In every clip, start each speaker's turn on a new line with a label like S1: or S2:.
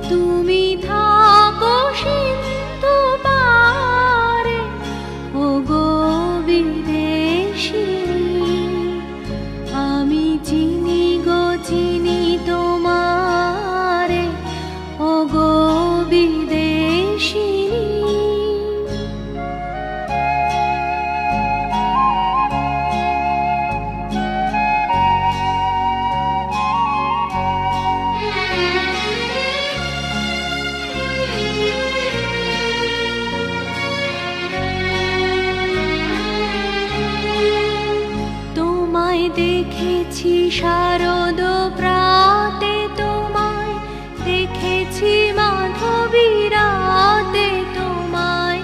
S1: তুমি থাকো সিন্ধু পারে, ওগো বিদেশিনী। আমি চিনি গো চিনি তোমারে, ওগো বিদেশিনী। তোমায় দেখেছি শারদ প্রাতে, তোমায় দেখেছি মাধবী রাতে, তোমায়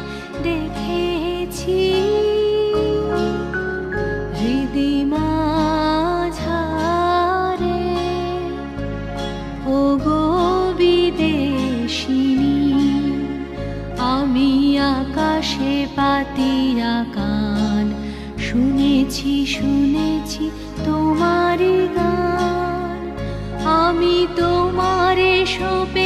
S1: দেখেছি হৃদি মাঝারে, ওগো বিদেশিনী। আমি আকাশে পাতিয়া কান, শুনেছি শুনেছি তোমারি গান। আমি তোমারে শোপে